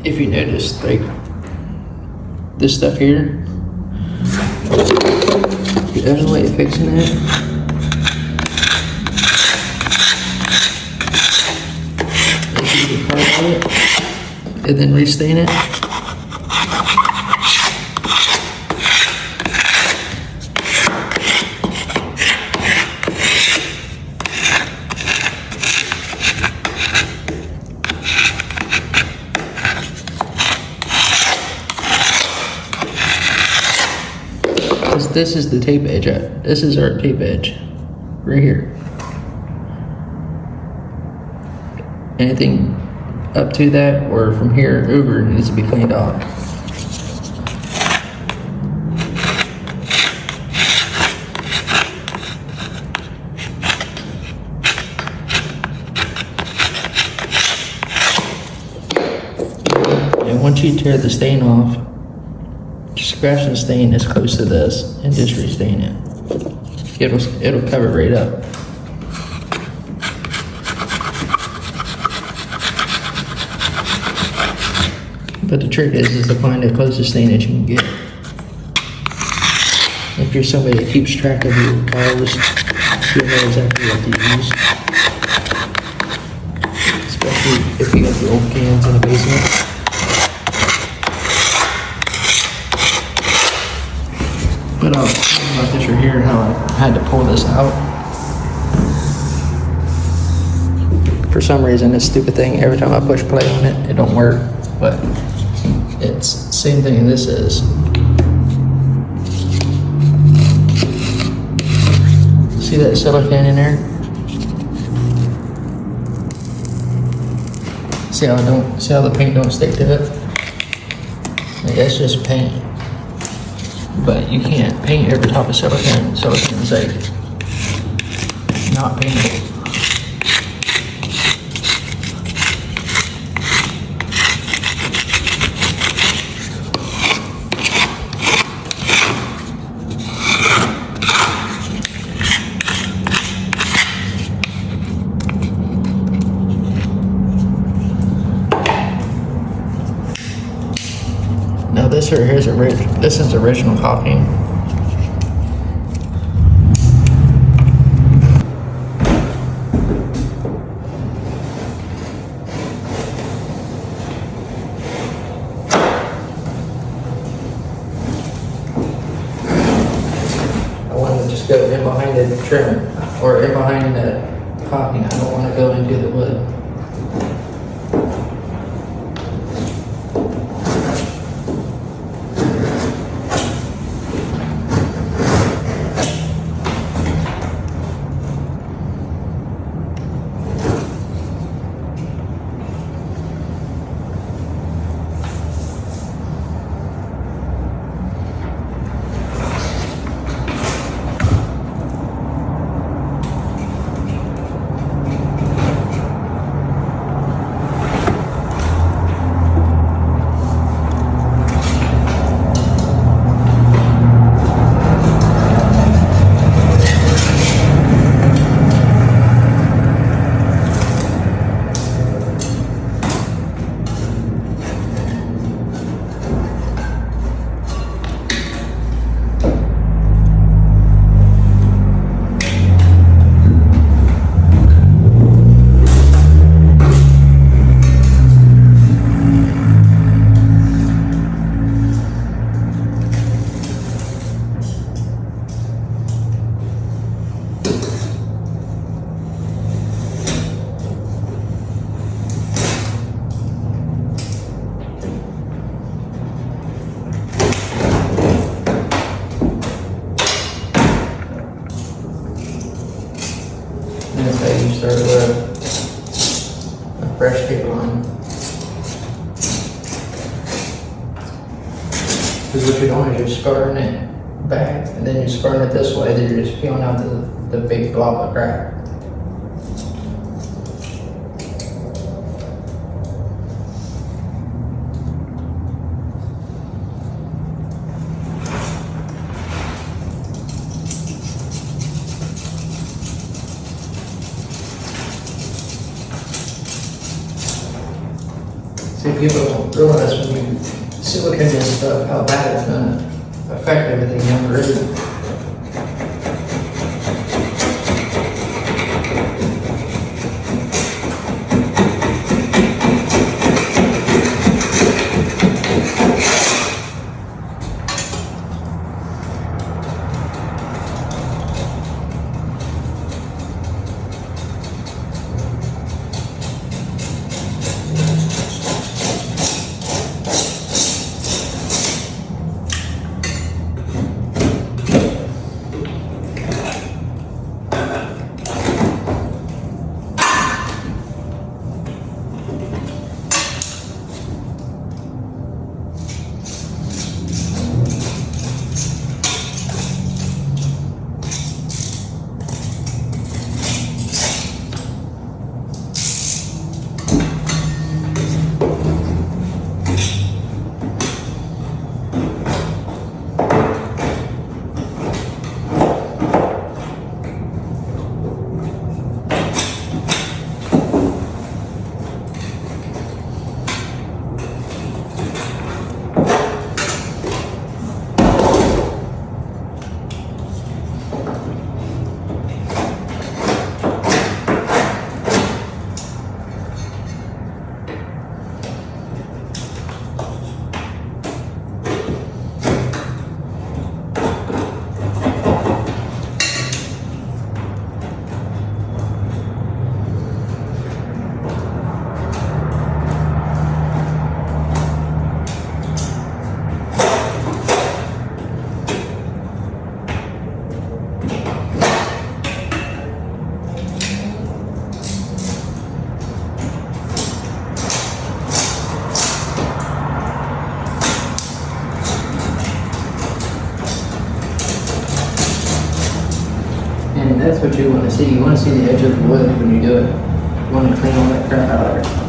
if you notice, like this stuff here, there's a way of fixing it. If you can part it and then restain it. This is the tape edge. This is our tape edge right here. Anything up to that or from here over needs to be cleaned off. And once you tear the stain off, scratch the stain as close to this and just restain it. It'll cover it right up. But the trick is to find the closest stain that you can get. If you're somebody that keeps track of your files, you'll know exactly what to use. Especially if you got the old cans in the basement. But I'll talk about this right here and how I had to pull this out. For some reason, this stupid thing, every time I push play on it, it don't work. But it's the same thing this is. See that silicone in there? See how the paint don't stick to it? Like, that's just paint. But you can't paint every top of silicone. Silicone's like not paintable. Now this right here is this is original copy. I want to just go in behind the trim or in behind the copy. I don't want to go into the wood. Say you start with a fresh tape line. Because what you're doing is you're scarring it back, and then you're scarring it this way, then you're just peeling out the big blob of crap. See, people don't realize when you silicone this stuff, how bad it's gonna affect everything down the road. And that's what you want to see. You want to see the edge of the wood when you do it. You want to clean all that crap out of it.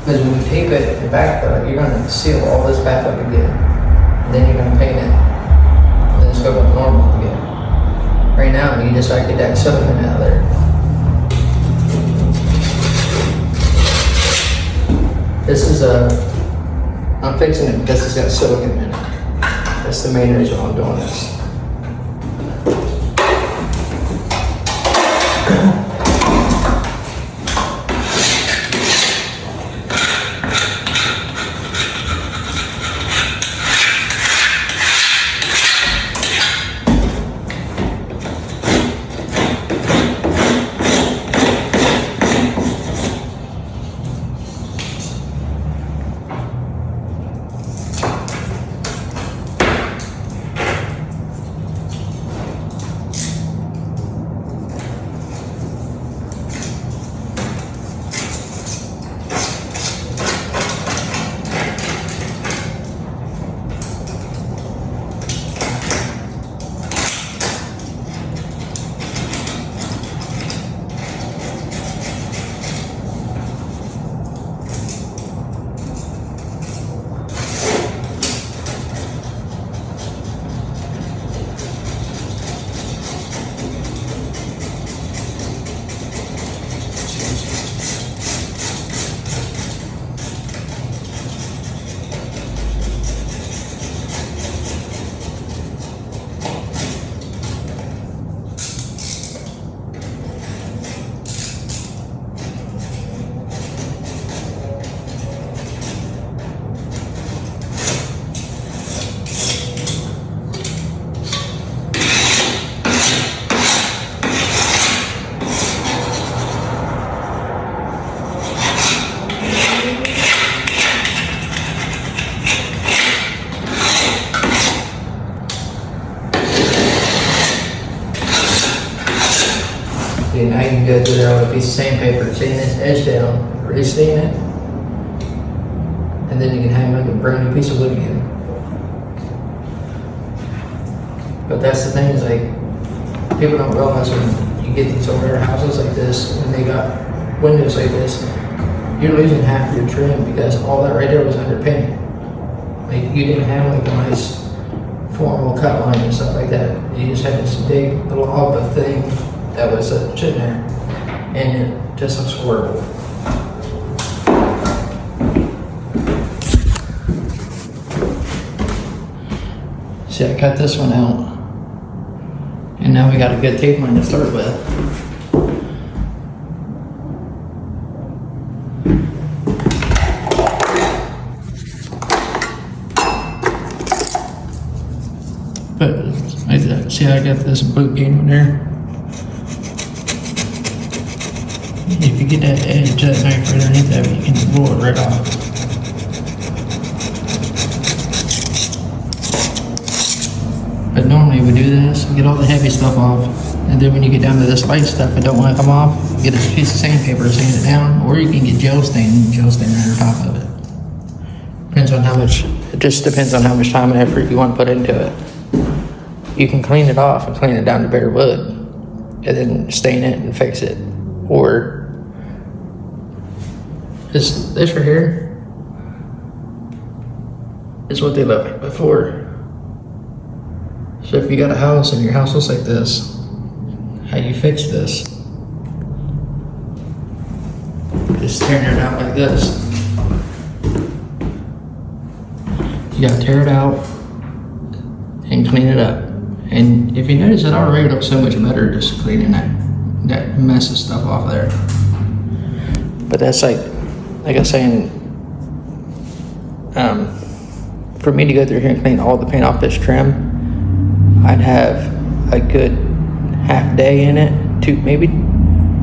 Because when you tape it and backfill it, you're going to seal all this back up again. And then you're going to paint it. And then it's going to go normal again. Right now, you just get that silicone out of there. This is I'm fixing it because it's got silicone in it. That's the main reason why I'm doing this. Then now you can go through there with a piece of sandpaper, sand this edge down, re-stain it, and then you can have like a brand new piece of wood again. But that's the thing is like, people don't realize when you get these older houses like this, when they got windows like this, you're losing half your trim because all that right there was underpainted. Like you didn't have like a nice formal cut line and stuff like that. You just had this big blob of thing that was sitting there, and it just looks horrible. See, I cut this one out, and now we got a good tape line to start with. But like that. See how I got this blue paint on there? If you get that edge, that knife right underneath that, you can roll it right off. But normally we do this, get all the heavy stuff off, and then when you get down to this light stuff that don't want to come off, get a piece of sandpaper, sand it down, or you can get gel stain right on top of it. Depends on how much, it just depends on how much time and effort you want to put into it. You can clean it off and clean it down to bare wood, and then stain it and fix it. Or this right here is what they looked like before. So if you got a house and your house looks like this, how you fix this? Just tearing it out like this. You gotta tear it out and clean it up. And if you notice, it already looks so much better just cleaning that mess of stuff off there. But that's like I was saying, for me to go through here and clean all the paint off this trim, I'd have a good half day in it. Maybe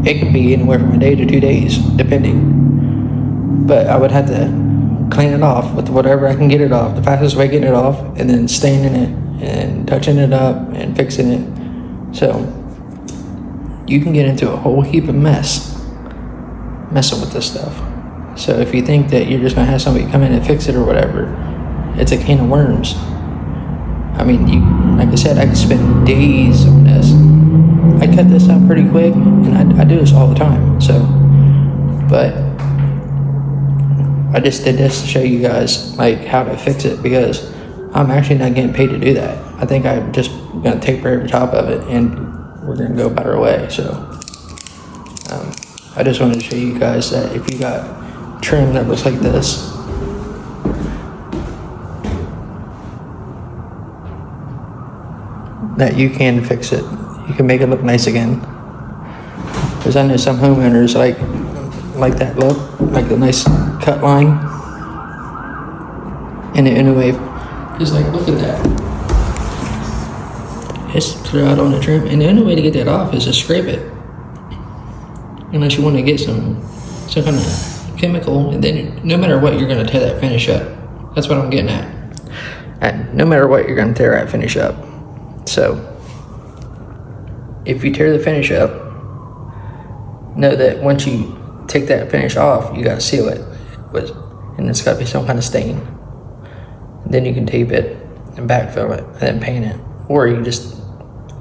it could be anywhere from a day to 2 days, depending. But I would have to clean it off with whatever I can get it off, the fastest way getting it off, and then staining it and touching it up and fixing it. So you can get into a whole heap of messing with this stuff. So if you think that you're just gonna have somebody come in and fix it or whatever, it's a can of worms. I mean, like I said, I could spend days on this. I cut this out pretty quick, and I do this all the time. So, but I just did this to show you guys like how to fix it, because I'm actually not getting paid to do that. I think I'm just gonna tape over the top of it, and we're gonna go about our way. So, I just wanted to show you guys that if you got trim that looks like this, that you can fix it. You can make it look nice again. Because I know some homeowners like that look, like the nice cut line. And anyway, just like look at that. It's clear out on the trim, and the only way to get that off is to scrape it. Unless you want to get some kind of chemical, and then no matter what, you're going to tear that finish up. That's what I'm getting at. And no matter what, you're going to tear that finish up. So if you tear the finish up, know that once you take that finish off, you got to seal it and it's got to be some kind of stain. Then you can tape it and backfill it and then paint it, or you can just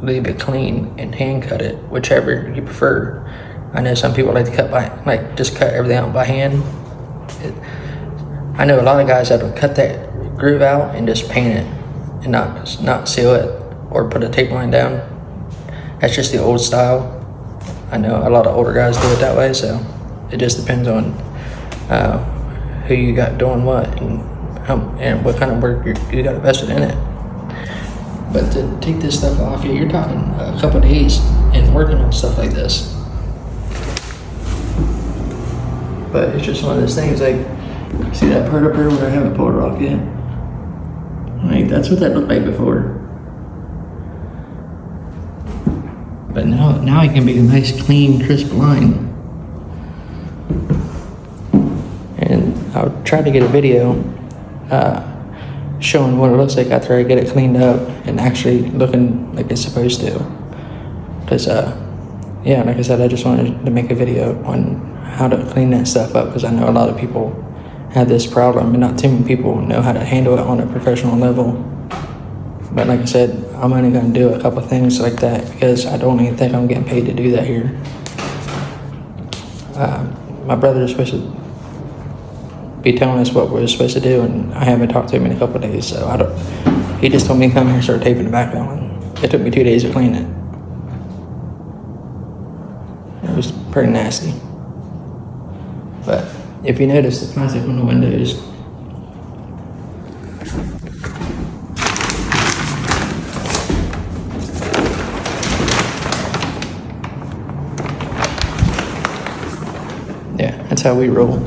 leave it clean and hand cut it, whichever you prefer. I know some people like to just cut everything out by hand. I know a lot of guys that will cut that groove out and just paint it and not seal it or put a tape line down. That's just the old style. I know a lot of older guys do it that way, so it just depends on who you got doing what and what kind of work you got invested in it. But to take this stuff off, you're talking a couple of days and working on stuff like this. But it's just one of those things, like, see that part up there where I haven't pulled it off yet? Like, that's what that looked like before. But now it can be a nice, clean, crisp line. And I'll try to get a video showing what it looks like after I get it cleaned up and actually looking like it's supposed to. Because yeah, like I said, I just wanted to make a video on how to clean that stuff up, because I know a lot of people have this problem, and not too many people know how to handle it on a professional level. But like I said, I'm only going to do a couple things like that because I don't even think I'm getting paid to do that here. My brother is supposed to be telling us what we're supposed to do, and I haven't talked to him in a couple of days, so I don't. He just told me to come here and start taping the backfill, and it took me 2 days to clean it. It was pretty nasty. But if you notice the plastic on the windows, yeah, that's how we roll.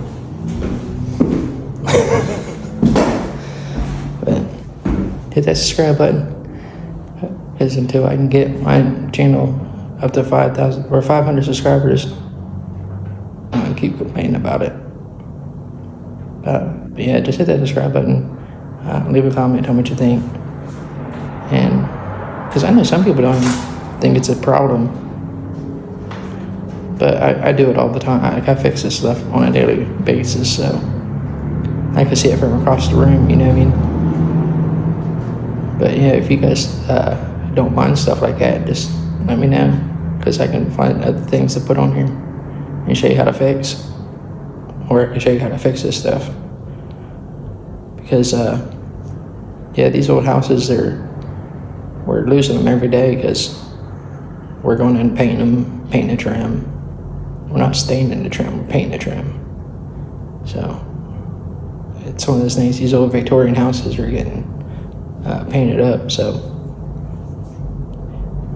But hit that subscribe button, because until I can get my channel up to 5,000 or 500 subscribers, I'm gonna keep complaining about it. But yeah, just hit that subscribe button, leave a comment, tell me what you think, and because I know some people don't even think it's a problem, but I do it all the time. I fix this stuff on a daily basis, so I can see it from across the room, you know what I mean? But yeah, if you guys don't mind stuff like that, just let me know, because I can find other things to put on here and show you how to fix, or I can show you how to fix this stuff. Because yeah, these old houses, we're losing them every day because we're going in and painting the trim. We're not staining the trim, we're painting the trim. So it's one of those things. These old Victorian houses are getting painted up. So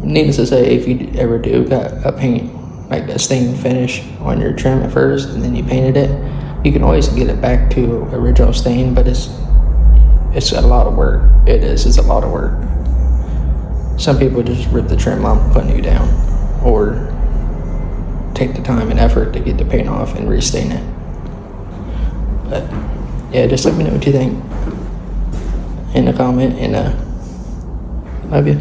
needless to say, if you ever do got a paint, like a stain finish on your trim at first, and then you painted it, you can always get it back to original stain, but it's a lot of work. It's a lot of work. Some people just rip the trim off and put new down, or take the time and effort to get the paint off and restain it. But yeah, just let me know what you think in the comment, and love you.